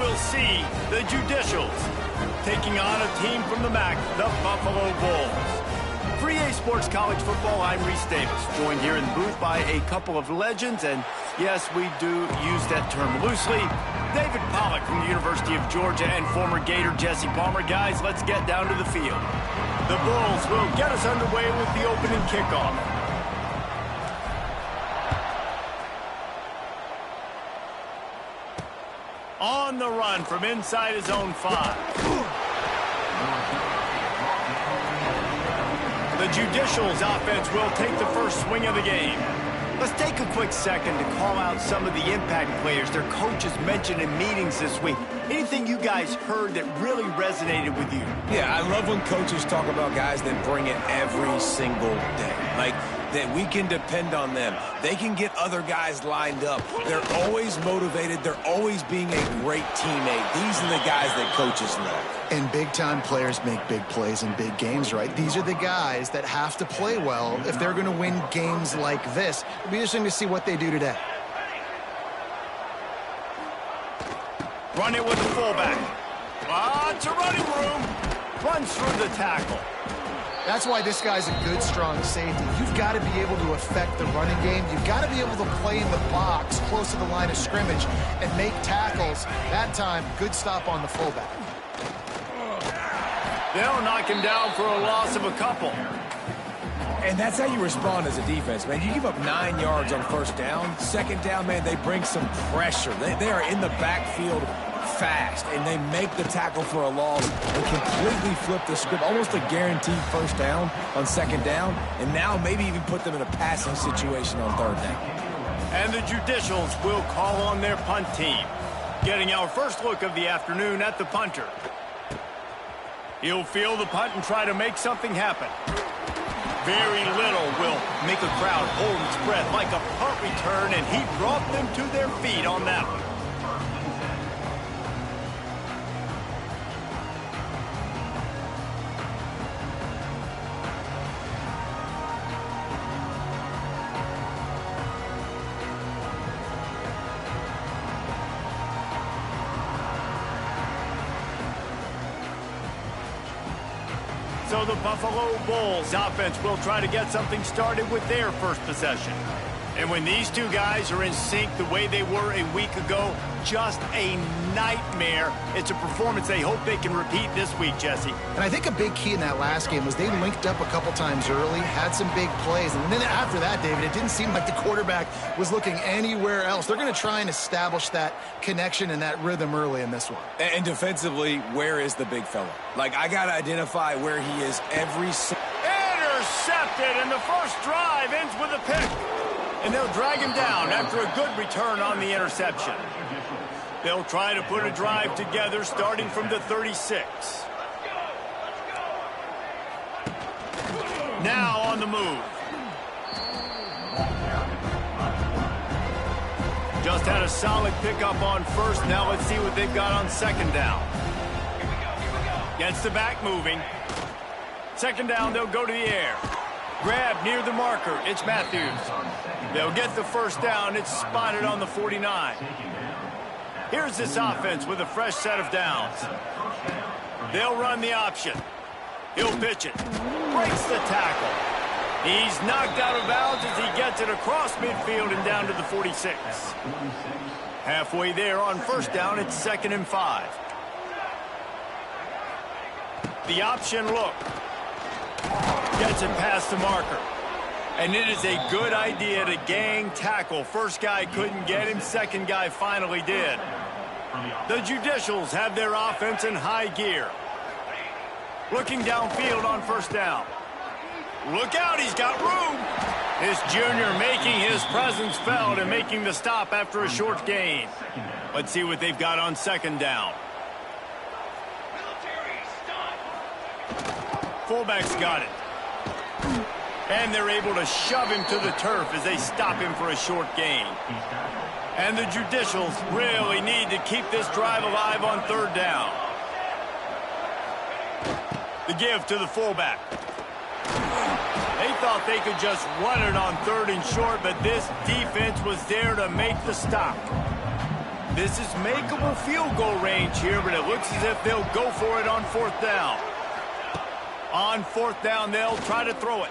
we'll see the Judicials taking on a team from the MAC, the Buffalo Bulls. For EA Sports College Football, I'm Reese Davis, joined here in the booth by a couple of legends, and yes, we do use that term loosely. David Pollack from the University of Georgia and former Gator Jesse Palmer. Guys, let's get down to the field. The Bulls will get us underway with the opening kickoff. On the run from inside his own 5. The Judicials offense will take the first swing of the game. Let's take a quick second to call out some of the impact players their coaches mentioned in meetings this week. Anything you guys heard that really resonated with you? Yeah, I love when coaches talk about guys that bring it every single day. Like, that we can depend on them. They can get other guys lined up. They're always motivated. They're always being a great teammate. These are the guys that coaches love. And big-time players make big plays in big games, right? These are the guys that have to play well if they're going to win games like this. It'll be interesting to see what they do today. Run it with the fullback. Lots of running room. Runs through the tackle. That's why this guy's a good, strong safety. You've got to be able to affect the running game. You've got to be able to play in the box close to the line of scrimmage and make tackles. That time, good stop on the fullback. They'll knock him down for a loss of a couple. And that's how you respond as a defense, man. You give up 9 yards on first down. Second down, man, they bring some pressure. They are in the backfield fast, and they make the tackle for a loss and completely flip the script, almost a guaranteed first down on second down, and now maybe even put them in a passing situation on third down. And the Judicials will call on their punt team. Getting our first look of the afternoon at the punter. He'll field the punt and try to make something happen. Very little will make a crowd hold its breath like a punt return, and he brought them to their feet on that one. So the Buffalo Bulls offense will try to get something started with their first possession. And when these two guys are in sync the way they were a week ago, just a nightmare. It's a performance they hope they can repeat this week, Jesse. And I think a big key in that last game was they linked up a couple times early, had some big plays, and then after that, David, it didn't seem like the quarterback was looking anywhere else. They're going to try and establish that connection and that rhythm early in this one. And defensively, where is the big fella? Like, I got to identify where he is every single... Intercepted, and the first drive ends with a pick. And they'll drag him down after a good return on the interception. They'll try to put a drive together starting from the 36. Now on the move. Just had a solid pickup on first. Now let's see what they've got on second down. Gets the back moving. Second down, they'll go to the air. Grab near the marker. It's Matthews. They'll get the first down. It's spotted on the 49. Here's this offense with a fresh set of downs. They'll run the option. He'll pitch it. Breaks the tackle. He's knocked out of bounds as he gets it across midfield and down to the 46. Halfway there on first down, it's 2nd and 5. The option look. Gets it past the marker. And it is a good idea to gang tackle. First guy couldn't get him. Second guy finally did. The Judicials have their offense in high gear. Looking downfield on first down. Look out, he's got room. This junior making his presence felt and making the stop after a short gain. Let's see what they've got on second down. Fullback's got it. And they're able to shove him to the turf as they stop him for a short gain. And the Judicials really need to keep this drive alive on third down. The give to the fullback. They thought they could just run it on 3rd and short, but this defense was there to make the stop. This is makeable field goal range here, but it looks as if they'll go for it on 4th down. On 4th down, they'll try to throw it.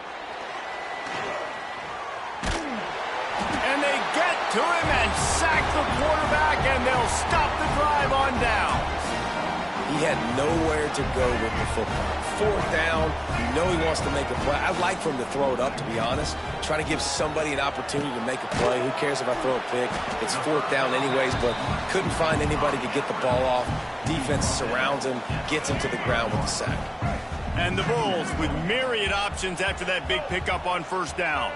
And they get to him and sack the quarterback, and they'll stop the drive on downs. He had nowhere to go with the football. 4th down, you know he wants to make a play. I'd like for him to throw it up, to be honest. Try to give somebody an opportunity to make a play. Who cares if I throw a pick? It's 4th down anyways, but couldn't find anybody to get the ball off. Defense surrounds him, gets him to the ground with the sack. And the Bulls with myriad options after that big pickup on 1st down.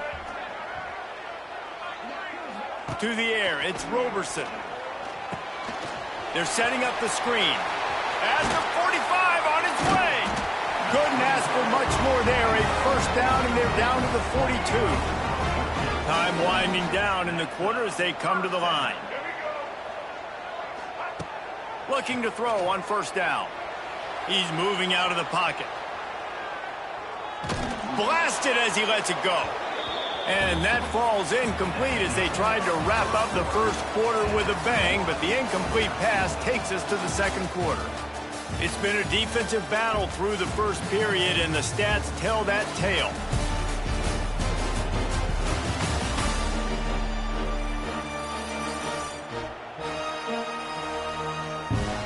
To the air, it's Roberson. They're setting up the screen. As the 45 on its way. Couldn't ask for much more there. A 1st down, and they're down to the 42. Time winding down in the quarter as they come to the line. Looking to throw on 1st down. He's moving out of the pocket. Blasted as he lets it go. And that falls incomplete as they tried to wrap up the 1st quarter with a bang, but the incomplete pass takes us to the 2nd quarter. It's been a defensive battle through the 1st period, and the stats tell that tale.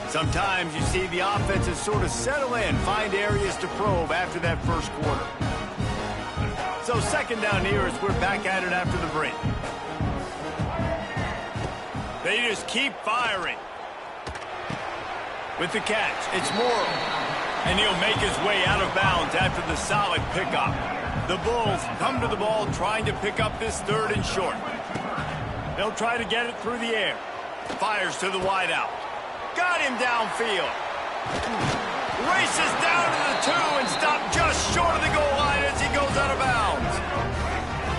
Sometimes you see the offenses sort of settle in, find areas to probe after that 1st quarter. So 2nd down here as we're back at it after the break. They just keep firing. With the catch, it's Morrow. And he'll make his way out of bounds after the solid pickup. The Bulls come to the ball trying to pick up this 3rd and short. They'll try to get it through the air. Fires to the wideout. Got him downfield. Races down to the 2 and stopped just short of the goal line as he goes out of bounds.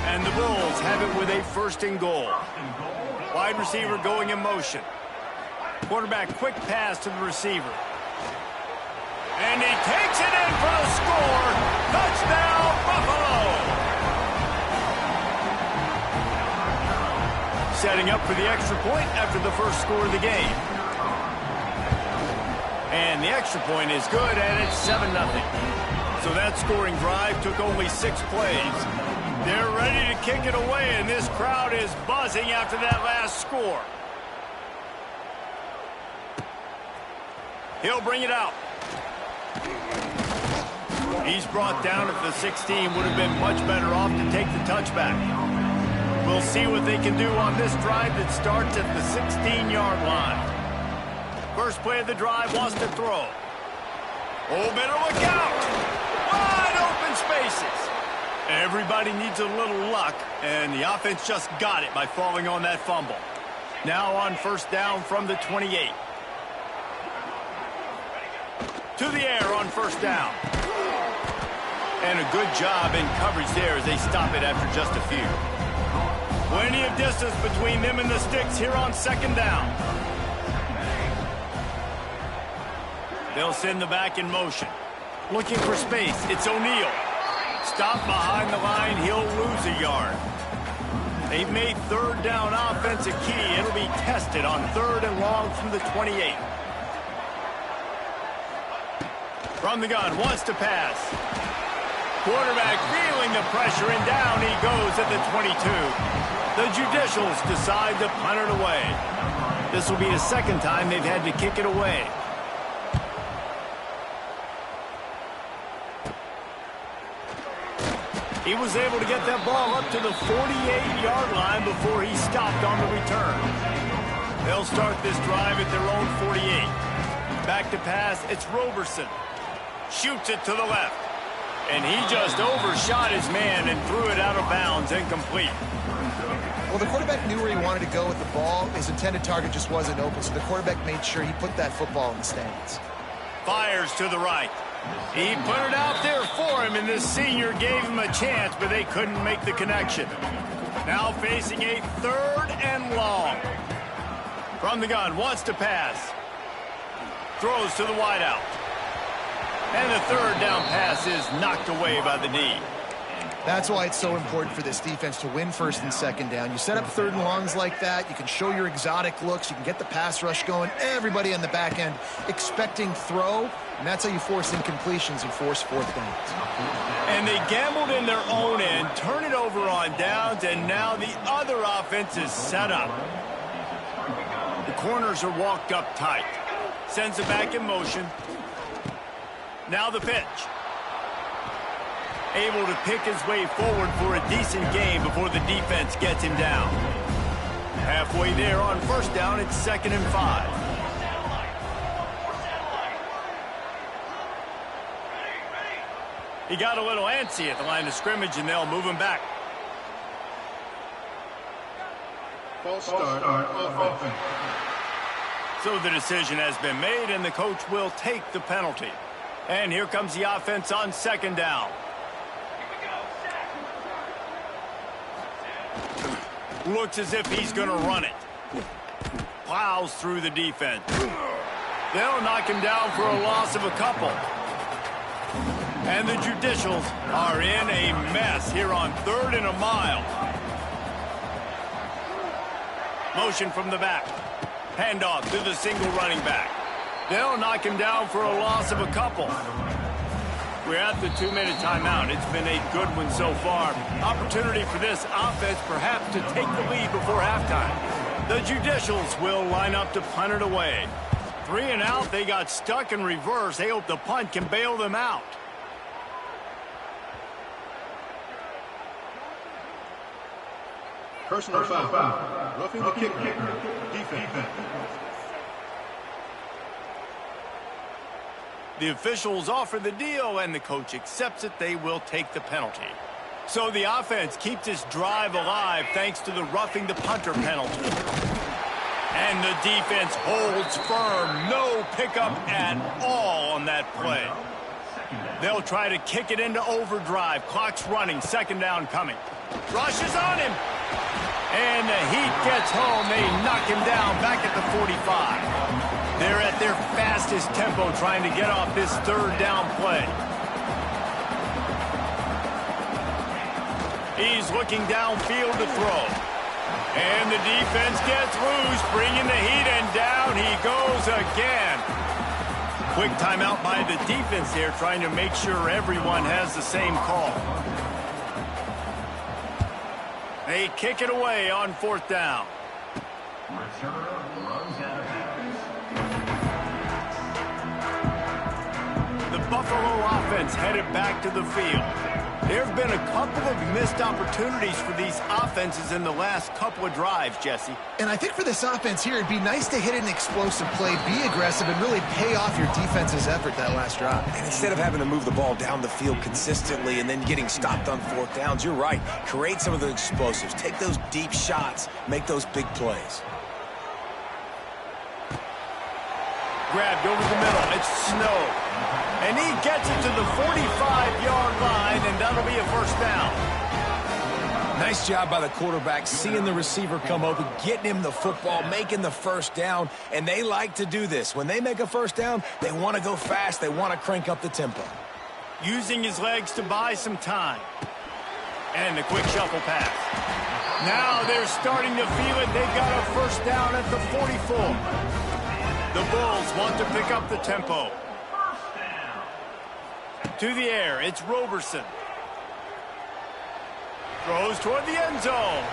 And the Bulls have it with a 1st and goal. Wide receiver going in motion. Quarterback quick pass to the receiver. And he takes it in for the score. Touchdown, Buffalo! Setting up for the extra point after the 1st score of the game. And the extra point is good, and it's 7-0. So that scoring drive took only 6 plays. They're ready to kick it away, and this crowd is buzzing after that last score. He'll bring it out. He's brought down at the 16. Would have been much better off to take the touchback. We'll see what they can do on this drive that starts at the 16-yard line. First play of the drive wants to throw. Oh, better look out. Wide open spaces. Everybody needs a little luck, and the offense just got it by falling on that fumble. Now on 1st down from the 28. To the air on 1st down. And a good job in coverage there as they stop it after just a few. Plenty of distance between them and the sticks here on 2nd down. They'll send the back in motion. Looking for space. It's O'Neal. Stop behind the line. He'll lose a yard. They've made 3rd down offense a key. It'll be tested on 3rd and long from the 28. From the gun, wants to pass. Quarterback feeling the pressure, and down he goes at the 22. The Judicials decide to punt it away. This will be the 2nd time they've had to kick it away. He was able to get that ball up to the 48-yard line before he stopped on the return. They'll start this drive at their own 48. Back to pass, it's Roberson. Shoots it to the left. And he just overshot his man and threw it out of bounds, incomplete. Well, the quarterback knew where he wanted to go with the ball. His intended target just wasn't open, so the quarterback made sure he put that football in the stands. Fires to the right. He put it out there for him, and this senior gave him a chance, but they couldn't make the connection. Now facing a 3rd and long. From the gun, wants to pass. Throws to the wideout. And the 3rd down pass is knocked away by the knee. That's why it's so important for this defense to win first and second down. You set up third and longs like that. You can show your exotic looks. You can get the pass rush going. Everybody on the back end expecting throw, and that's how you force incompletions and force fourth downs. And they gambled in their own end, turn it over on downs, and now the other offense is set up. The corners are walked up tight. Sends it back in motion. Now the pitch. Able to pick his way forward for a decent gain before the defense gets him down. Halfway there on first down, it's 2nd and 5. He got a little antsy at the line of scrimmage, and they'll move him back. False start offense. So the decision has been made, and the coach will take the penalty. And here comes the offense on 2nd down. Looks as if he's going to run it. Plows through the defense. They'll knock him down for a loss of a couple. And the Judicials are in a mess here on 3rd and a mile. Motion from the back. Handoff to the single running back. They'll knock him down for a loss of a couple. We're at the 2-minute timeout. It's been a good one so far. Opportunity for this offense perhaps to take the lead before halftime. The Judicials will line up to punt it away. 3 and out. They got stuck in reverse. They hope the punt can bail them out. Personal foul. Roughing the kicker. Defense. The officials offer the deal, and the coach accepts it. They will take the penalty. So the offense keeps this drive alive thanks to the roughing the punter penalty. And the defense holds firm. No pickup at all on that play. They'll try to kick it into overdrive. Clock's running. 2nd down coming. Rushes on him. And the Heat gets home. They knock him down back at the 45. They're at their fastest tempo trying to get off this 3rd down play. He's looking downfield to throw. And the defense gets loose, bringing the Heat, and down he goes again. Quick timeout by the defense here, trying to make sure everyone has the same call. They kick it away on 4th down. The Buffalo offense headed back to the field. There have been a couple of missed opportunities for these offenses in the last couple of drives, Jesse. And I think for this offense here, it'd be nice to hit an explosive play, be aggressive, and really pay off your defense's effort that last drive. And instead of having to move the ball down the field consistently and then getting stopped on 4th downs, you're right. Create some of the explosives. Take those deep shots. Make those big plays. Grabbed over the middle. It's Snow. And he gets it to the 45-yard line, and that'll be a 1st down. Nice job by the quarterback, seeing the receiver come open, getting him the football, making the 1st down, and they like to do this. When they make a 1st down, they want to go fast. They want to crank up the tempo. Using his legs to buy some time. And the quick shuffle pass. Now they're starting to feel it. They've got a 1st down at the 44. The Bulls want to pick up the tempo. To the air, it's Roberson. Throws toward the end zone.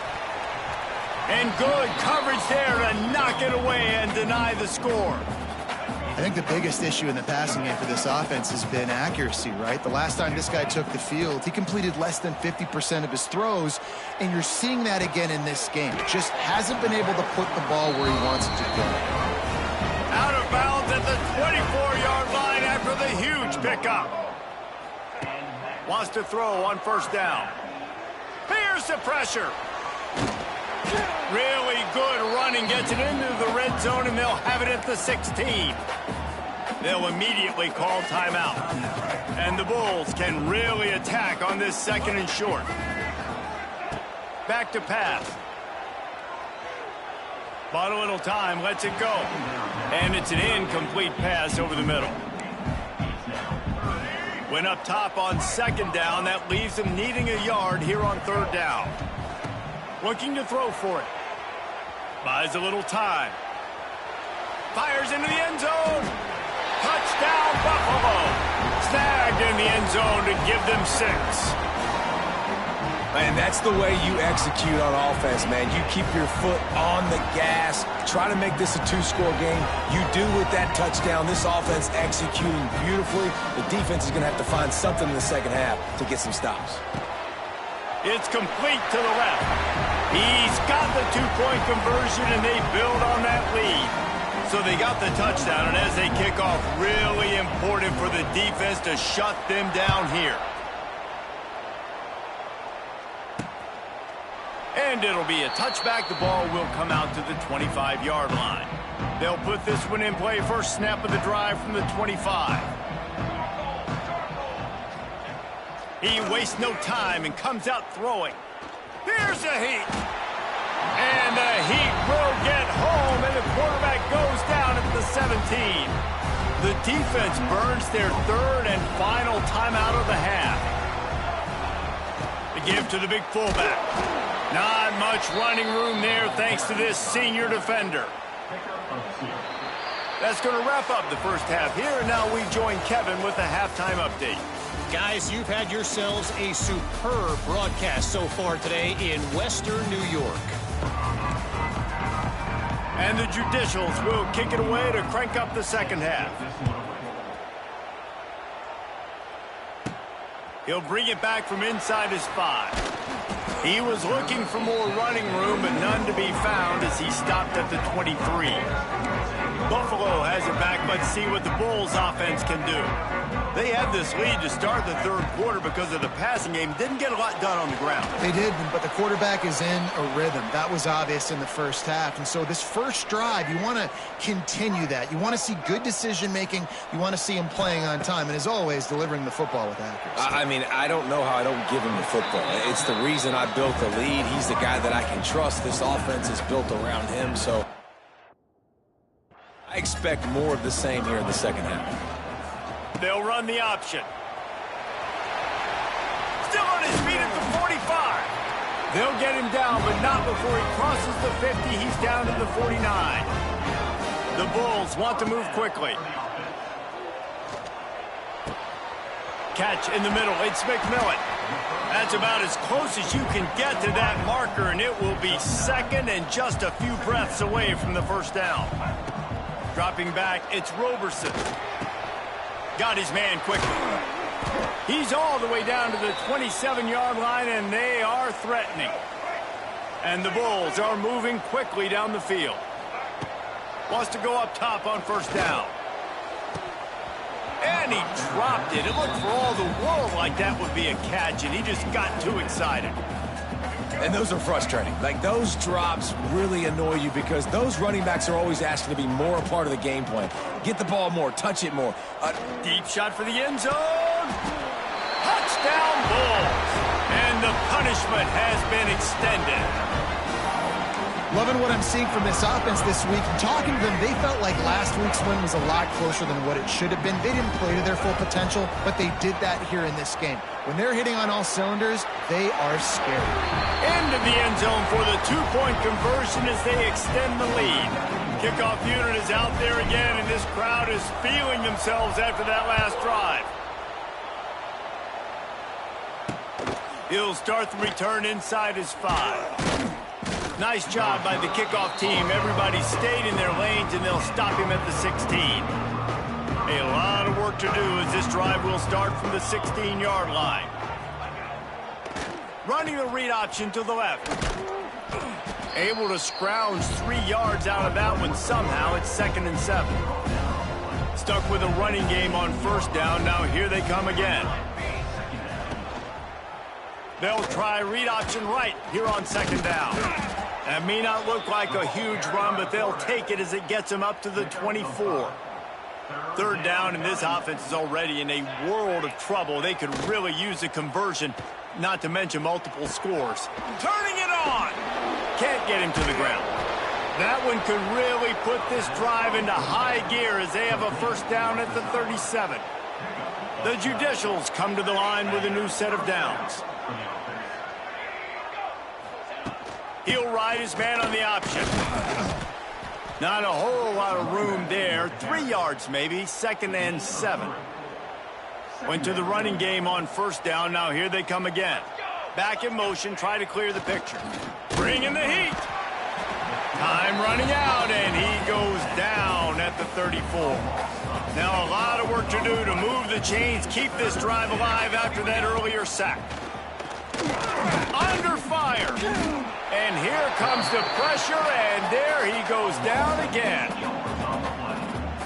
And good coverage there to knock it away and deny the score. I think the biggest issue in the passing game for this offense has been accuracy, right? The last time this guy took the field, he completed less than 50% of his throws, and you're seeing that again in this game. Just hasn't been able to put the ball where he wants it to go. Out of bounds at the 24-yard line after the huge pickup. Wants to throw on 1st down. Here's the pressure. Really good running. Gets it into the red zone, and they'll have it at the 16. They'll immediately call timeout. And the Bulls can really attack on this 2nd and short. Back to pass. Bought a little time, lets it go. And it's an incomplete pass over the middle. Went up top on second down. That leaves him needing a yard here on third down. Looking to throw for it. Buys a little time. Fires into the end zone. Touchdown, Buffalo. Snagged in the end zone to give them 6. And that's the way you execute on offense, man. You keep your foot on the gas. Try to make this a 2-score game. You do with that touchdown. This offense executing beautifully. The defense is going to have to find something in the second half to get some stops. It's complete to the left. He's got the 2-point conversion, and they build on that lead. So they got the touchdown, and as they kick off, really important for the defense to shut them down here. And it'll be a touchback. The ball will come out to the 25-yard line. They'll put this one in play. First snap of the drive from the 25. He wastes no time and comes out throwing. Here's a heat. And the heat will get home, and the quarterback goes down at the 17. The defense burns their third and final timeout of the half. The give to the big fullback. Not much running room there thanks to this senior defender. That's going to wrap up the first half here, and now we join Kevin with a halftime update. Guys, you've had yourselves a superb broadcast so far today in Western New York. And the Judicials will kick it away to crank up the second half. He'll bring it back from inside his 5. He was looking for more running room, but none to be found as he stopped at the 23. Buffalo has it back. Let's see what the Bulls offense can do. They had this lead to start the third quarter because of the passing game. Didn't get a lot done on the ground. They did, but the quarterback is in a rhythm. That was obvious in the first half. And so this first drive, you want to continue that. You want to see good decision-making. You want to see him playing on time. And as always, delivering the football with accuracy. I mean, I don't know how I don't give him the football. It's the reason I built the lead. He's the guy that I can trust. This offense is built around him, so I expect more of the same here in the second half. They'll run the option. Still on his feet at the 45. They'll get him down, but not before he crosses the 50. He's down to the 49. The Bulls want to move quickly. Catch in the middle. It's McMillan. That's about as close as you can get to that marker, and it will be second and just a few breaths away from the first down. Dropping back, it's Roberson. Got his man quickly. He's all the way down to the 27-yard line, and they are threatening. And the Bulls are moving quickly down the field. Wants to go up top on first down. And he dropped it. It looked for all the world like that would be a catch, and he just got too excited. And those are frustrating. Like, those drops really annoy you because those running backs are always asking to be more a part of the game plan. Get the ball more, touch it more. Deep shot for the end zone. Touchdown, Bulls. And the punishment has been extended. Loving what I'm seeing from this offense this week. Talking to them, they felt like last week's win was a lot closer than what it should have been. They didn't play to their full potential, but they did that here in this game. When they're hitting on all cylinders, they are scary. Into the end zone for the 2-point conversion as they extend the lead. Kickoff unit is out there again, and this crowd is feeling themselves after that last drive. He'll start the return inside his 5. Nice job by the kickoff team. Everybody stayed in their lanes, and they'll stop him at the 16. A lot of work to do as this drive will start from the 16-yard line. Running the read option to the left. Able to scrounge 3 yards out of that one somehow. It's 2nd and 7. Stuck with a running game on first down. Now here they come again. They'll try read option right here on 2nd down. That may not look like a huge run, but they'll take it as it gets them up to the 24. 3rd down, and this offense is already in a world of trouble. They could really use a conversion, not to mention multiple scores. Turning it on! Can't get him to the ground. That one could really put this drive into high gear as they have a first down at the 37. The Judicials come to the line with a new set of downs. He'll ride his man on the option. Not a whole lot of room there. 3 yards maybe, 2nd and 7. Went to the running game on 1st down. Now here they come again. Back in motion, try to clear the picture. Bringing the heat. Time running out, and he goes down at the 34. Now a lot of work to do to move the chains, keep this drive alive after that earlier sack. Under fire. And here comes the pressure, and there he goes down again.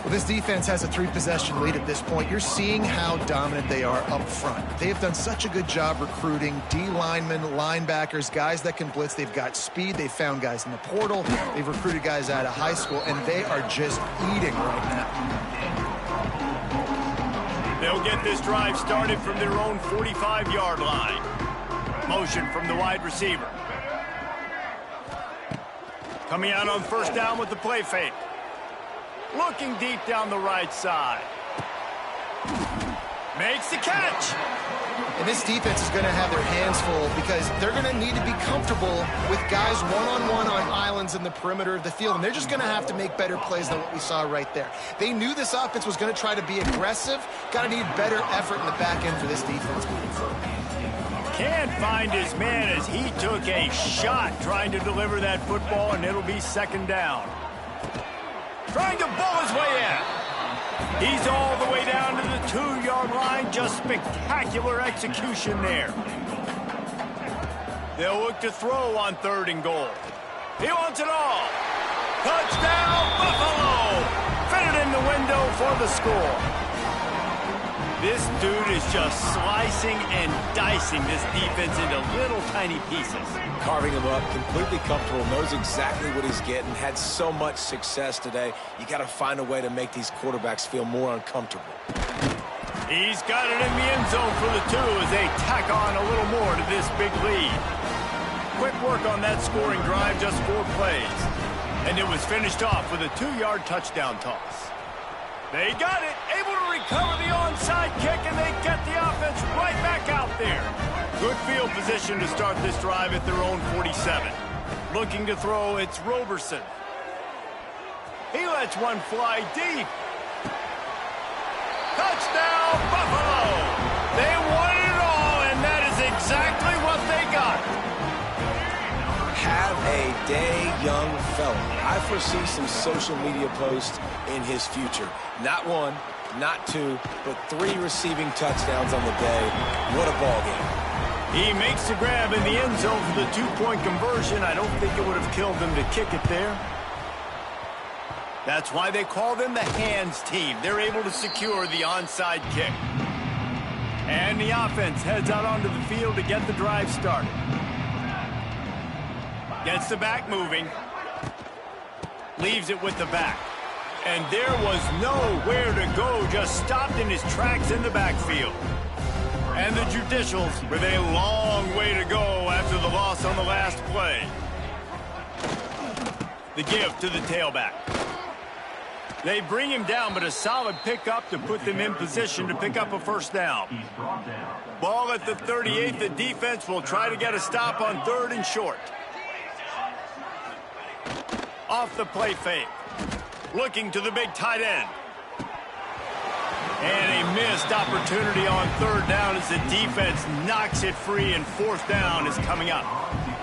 Well, this defense has a 3-possession lead at this point. You're seeing how dominant they are up front. They have done such a good job recruiting D-linemen, linebackers, guys that can blitz. They've got speed. They've found guys in the portal. They've recruited guys out of high school, and they are just eating right now. They'll get this drive started from their own 45-yard line. Motion from the wide receiver. Coming out on 1st down with the play fake. Looking deep down the right side. Makes the catch. And this defense is going to have their hands full because they're going to need to be comfortable with guys one-on-one on islands in the perimeter of the field. And they're just going to have to make better plays than what we saw right there. They knew this offense was going to try to be aggressive. Got to need better effort in the back end for this defense. Can't find his man as he took a shot trying to deliver that football, and it'll be 2nd down. Trying to bull his way in. He's all the way down to the 2-yard line. Just spectacular execution there. They'll look to throw on 3rd and goal. He wants it all. Touchdown, Buffalo! Fit it in the window for the score. This dude is just slicing and dicing this defense into little tiny pieces. Carving him up, completely comfortable, knows exactly what he's getting, had so much success today. You got to find a way to make these quarterbacks feel more uncomfortable. He's got it in the end zone for the 2 as they tack on a little more to this big lead. Quick work on that scoring drive, just 4 plays. And it was finished off with a 2-yard touchdown toss. They got it, able to recover the onside kick, and they get the offense right back out there. Good field position to start this drive at their own 47. Looking to throw, it's Roberson. He lets one fly deep. Touchdown, Buffalo! They won it all, and that is exactly what they got. Have a day, young fella. I foresee some social media posts in his future. Not 1, not 2, but 3 receiving touchdowns on the day. What a ball game. He makes the grab in the end zone for the 2-point conversion. I don't think it would have killed them to kick it there. That's why they call them the hands team. They're able to secure the onside kick. And the offense heads out onto the field to get the drive started. Gets the back moving. Leaves it with the back. And there was nowhere to go, just stopped in his tracks in the backfield. And the Judicials with a long way to go after the loss on the last play. The give to the tailback. They bring him down, but a solid pickup to put them in position to pick up a 1st down. Ball at the 38. The defense will try to get a stop on 3rd and short. Off the play fake. Looking to the big tight end. And a missed opportunity on 3rd down as the defense knocks it free, and 4th down is coming up.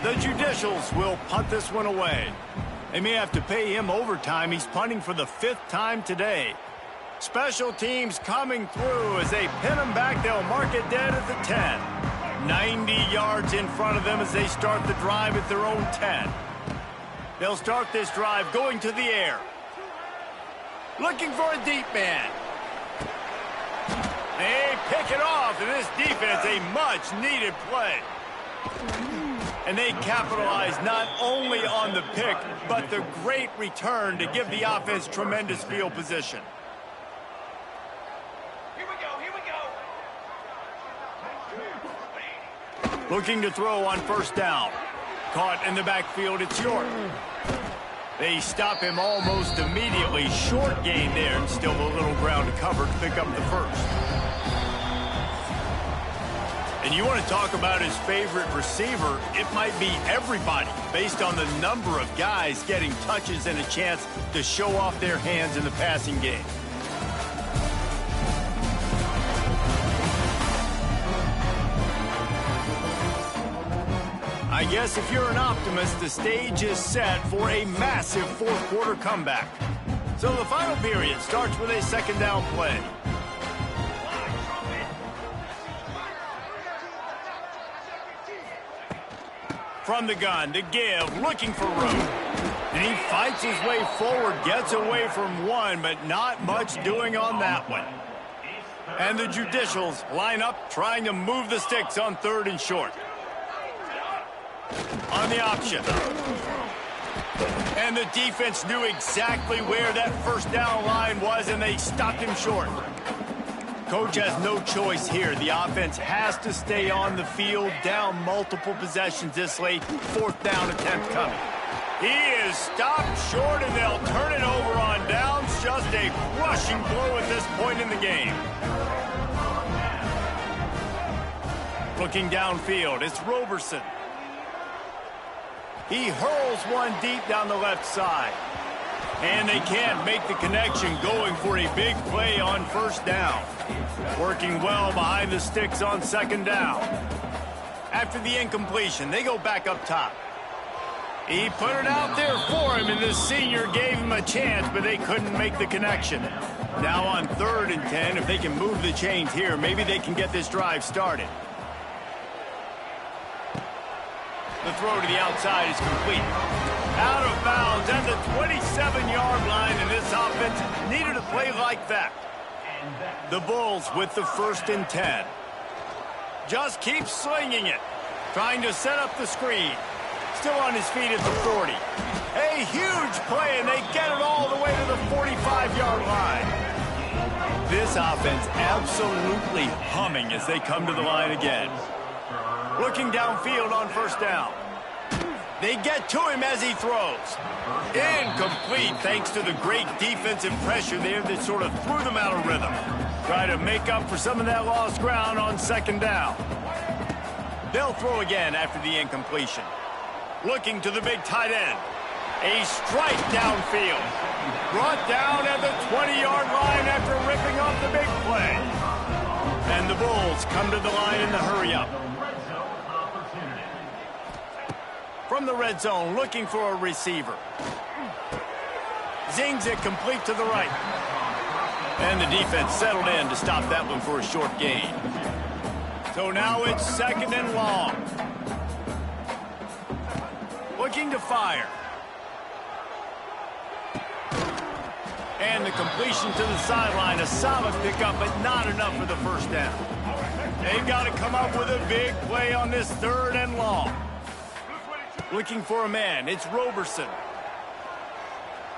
The Judicials will punt this one away. They may have to pay him overtime. He's punting for the 5th time today. Special teams coming through as they pin him back. They'll mark it dead at the 10. 90 yards in front of them as they start the drive at their own 10. They'll start this drive going to the air. Looking for a deep man. They pick it off, and this defense, a much-needed play. And they capitalize not only on the pick, but the great return to give the offense tremendous field position. Here we go. Looking to throw on 1st down. Caught in the backfield, it's York. They stop him almost immediately. Short gain there, and still a little ground to cover to pick up the 1st. And you want to talk about his favorite receiver, it might be everybody, based on the number of guys getting touches and a chance to show off their hands in the passing game. I guess if you're an optimist, the stage is set for a massive fourth quarter comeback. So the final period starts with a second down play. From the gun to give, looking for room. And he fights his way forward, gets away from one, but not much doing on that one. And the Judicials line up, trying to move the sticks on 3rd and short. On the option. And the defense knew exactly where that first down line was, and they stopped him short. Coach has no choice here. The offense has to stay on the field, down multiple possessions this late. 4th down attempt coming. He is stopped short, and they'll turn it over on downs. Just a crushing blow at this point in the game. Looking downfield, it's Roberson. He hurls one deep down the left side. And they can't make the connection, going for a big play on 1st down. Working well behind the sticks on 2nd down. After the incompletion, they go back up top. He put it out there for him, and the senior gave him a chance, but they couldn't make the connection. Now on 3rd and 10, if they can move the chains here, maybe they can get this drive started. The throw to the outside is complete. Out of bounds at the 27-yard line, and this offense needed a play like that. The Bulls with the 1st and 10. Just keeps slinging it, trying to set up the screen. Still on his feet at the 40. A huge play, and they get it all the way to the 45-yard line. This offense absolutely humming as they come to the line again. Looking downfield on 1st down. They get to him as he throws. Incomplete, thanks to the great defensive pressure there that sort of threw them out of rhythm. Try to make up for some of that lost ground on 2nd down. They'll throw again after the incompletion. Looking to the big tight end. A strike downfield. Brought down at the 20-yard line after ripping off the big play. And the Bulls come to the line in the hurry-up. From the red zone, looking for a receiver. Zings it complete to the right. And the defense settled in to stop that one for a short gain. So now it's 2nd and long. Looking to fire. And the completion to the sideline. A solid pickup, but not enough for the 1st down. They've got to come up with a big play on this 3rd and long. Looking for a man. It's Roberson.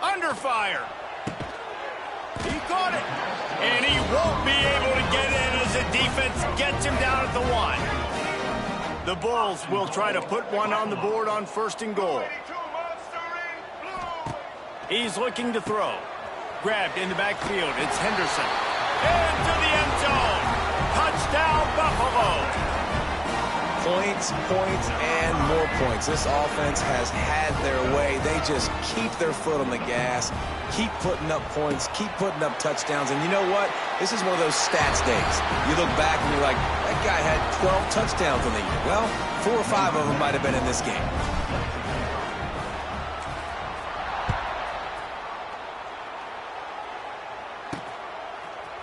Under fire. He caught it. And he won't be able to get in as the defense gets him down at the 1. The Bulls will try to put one on the board on 1st and goal. He's looking to throw. Grabbed in the backfield. It's Henderson. Into the end zone. Touchdown, Buffalo. Points, and more points. This offense has had their way. They just keep their foot on the gas, keep putting up points, keep putting up touchdowns. And you know what? This is one of those stats days. You look back and you're like, that guy had 12 touchdowns in the year. Well, 4 or 5 of them might have been in this game.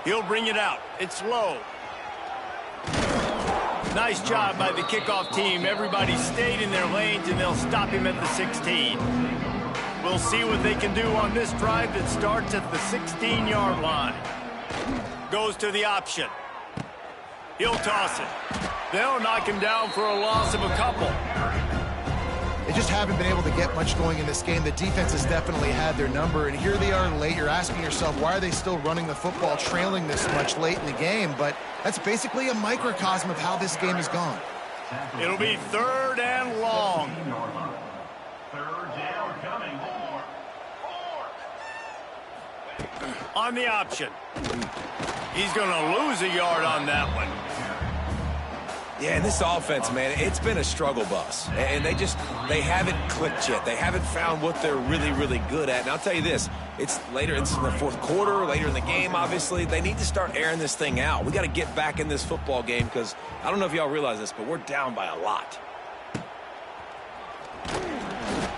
He'll bring it out. It's low. Nice job by the kickoff team. Everybody stayed in their lanes, and they'll stop him at the 16. We'll see what they can do on this drive that starts at the 16-yard line. Goes to the option. He'll toss it. They'll knock him down for a loss of a couple. They just haven't been able to get much going in this game. The defense has definitely had their number, and here they are late. You're asking yourself, why are they still running the football, trailing this much late in the game? But that's basically a microcosm of how this game has gone. It'll be 3rd and long. 3rd down coming. On the option. He's going to lose a yard on that one. Yeah, and this offense, man, it's been a struggle bus. And they haven't clicked yet. They haven't found what they're really, really good at. And I'll tell you this, it's in the fourth quarter, later in the game, obviously. They need to start airing this thing out. We got to get back in this football game because I don't know if y'all realize this, but we're down by a lot.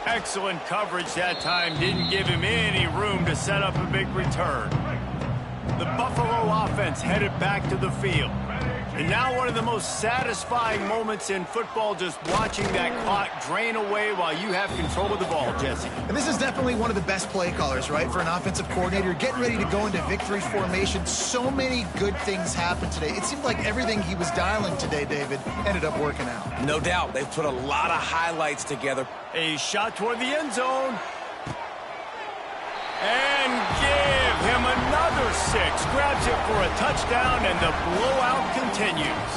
Excellent coverage that time. Didn't give him any room to set up a big return. The Buffalo offense headed back to the field. And now one of the most satisfying moments in football, just watching that clock drain away while you have control of the ball, Jesse. And this is definitely one of the best play callers, right, for an offensive coordinator. Getting ready to go into victory formation. So many good things happened today. It seemed like everything he was dialing today, David, ended up working out. No doubt. They've put a lot of highlights together. A shot toward the end zone. And give him another 6. Grabs it for a touchdown, and the blowout continues.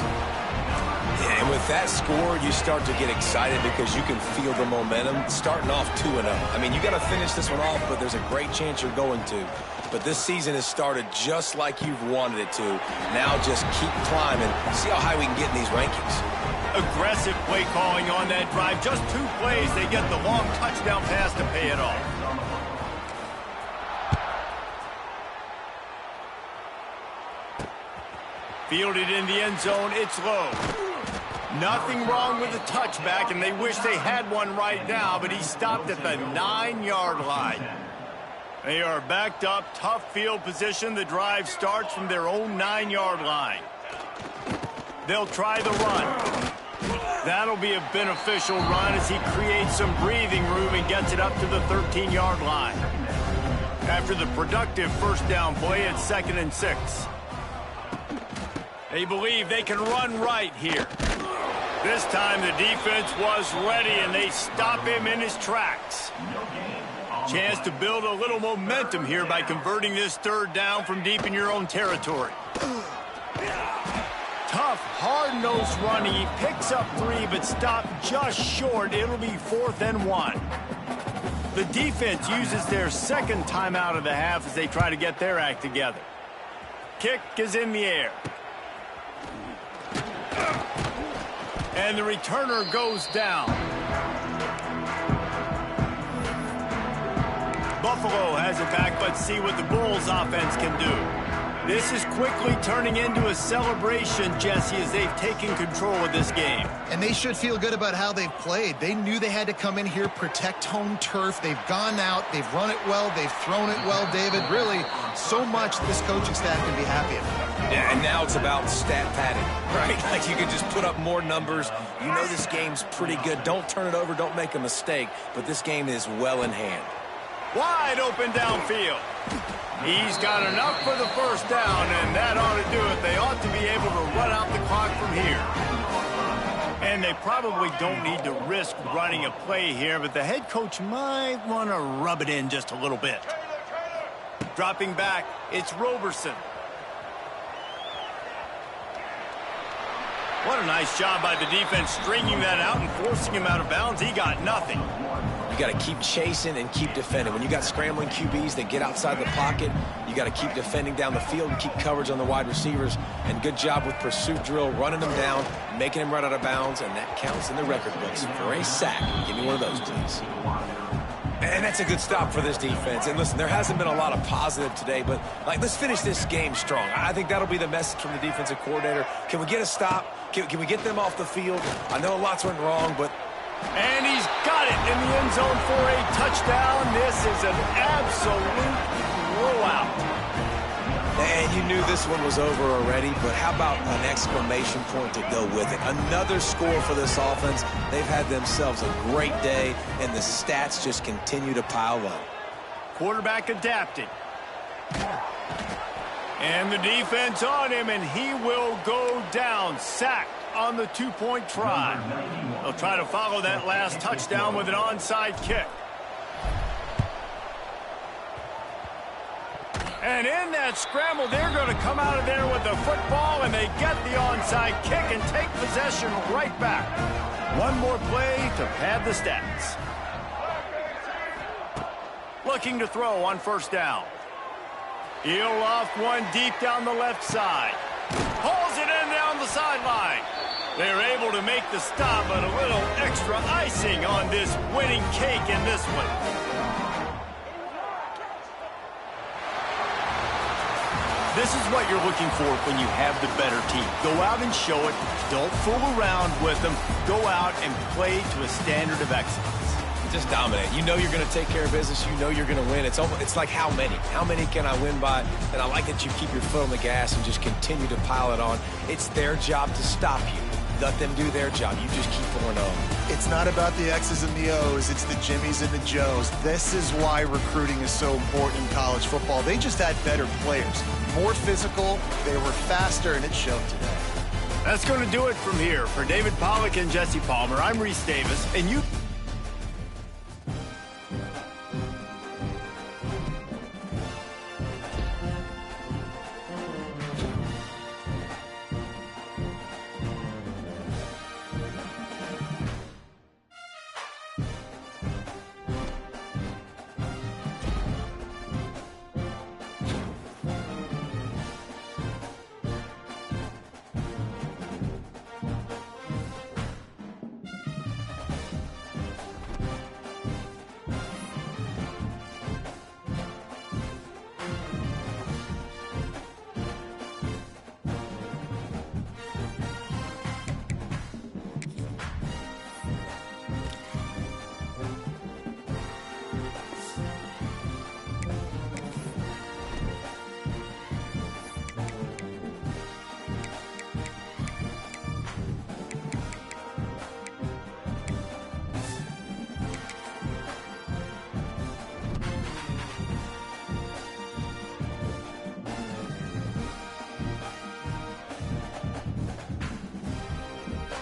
Yeah, and with that score, you start to get excited because you can feel the momentum starting off 2-0. I mean, you got to finish this one off, but there's a great chance you're going to. But this season has started just like you've wanted it to. Now just keep climbing. See how high we can get in these rankings. Aggressive play calling on that drive. Just 2 plays, they get the long touchdown pass to pay it off. Fielded in the end zone, it's low. Nothing wrong with the touchback, and they wish they had one right now, but he stopped at the 9-yard line. They are backed up, tough field position. The drive starts from their own 9-yard line. They'll try the run. That'll be a beneficial run as he creates some breathing room and gets it up to the 13-yard line. After the productive first down play, it's 2nd and 6. They believe they can run right here. This time the defense was ready, and they stop him in his tracks. Chance to build a little momentum here by converting this 3rd down from deep in your own territory. Tough, hard-nosed running. He picks up 3, but stopped just short. It'll be 4th and 1. The defense uses their 2nd timeout of the half as they try to get their act together. Kick is in the air. And the returner goes down. Buffalo has it back. Let's see what the Bulls offense can do. This is quickly turning into a celebration, Jesse, as they've taken control of this game. And they should feel good about how they've played. They knew they had to come in here, protect home turf. They've gone out, they've run it well, they've thrown it well, David. Really, so much this coaching staff can be happy about. Yeah, and now it's about stat padding, right? Like you can just put up more numbers. You know this game's pretty good. Don't turn it over, don't make a mistake, but this game is well in hand. Wide open downfield. He's got enough for the first down, and that ought to do it. They ought to be able to run out the clock from here. And they probably don't need to risk running a play here, but the head coach might want to rub it in just a little bit. Dropping back, it's Roberson. What a nice job by the defense stringing that out and forcing him out of bounds. He got nothing. You got to keep chasing and keep defending. When you got scrambling QBs that get outside the pocket, you got to keep defending down the field and keep coverage on the wide receivers. And good job with pursuit drill, running them down, making them run out of bounds, and that counts in the record books for a sack. Give me one of those, please. And that's a good stop for this defense. And listen, there hasn't been a lot of positive today, but let's finish this game strong. I think that'll be the message from the defensive coordinator. Can we get a stop? Can we get them off the field? I know lots went wrong, but... And he's got it in the end zone for a touchdown. This is an absolute blowout. And you knew this one was over already, but how about an exclamation point to go with it? Another score for this offense. They've had themselves a great day, and the stats just continue to pile up. Quarterback adapting. And the defense on him, and he will go down, sacked on the 2-point try. They'll try to follow that last touchdown with an onside kick. And in that scramble, they're going to come out of there with the football, and they get the onside kick and take possession right back. One more play to pad the stats. Looking to throw on first down. He'll off one deep down the left side. Hauls it in down the sideline. They're able to make the stop, but a little extra icing on this winning cake in this one. This is what you're looking for when you have the better team. Go out and show it. Don't fool around with them. Go out and play to a standard of excellence. Just dominate. You know you're going to take care of business. You know you're going to win. It's like how many? How many can I win by? And I like that you keep your foot on the gas and just continue to pile it on. It's their job to stop you. Let them do their job. You just keep going on. It's not about the X's and the O's. It's the Jimmies and the Joes. This is why recruiting is so important in college football. They just had better players. More physical. They were faster, and it showed today. That's going to do it from here. For David Pollack and Jesse Palmer, I'm Reese Davis, and you...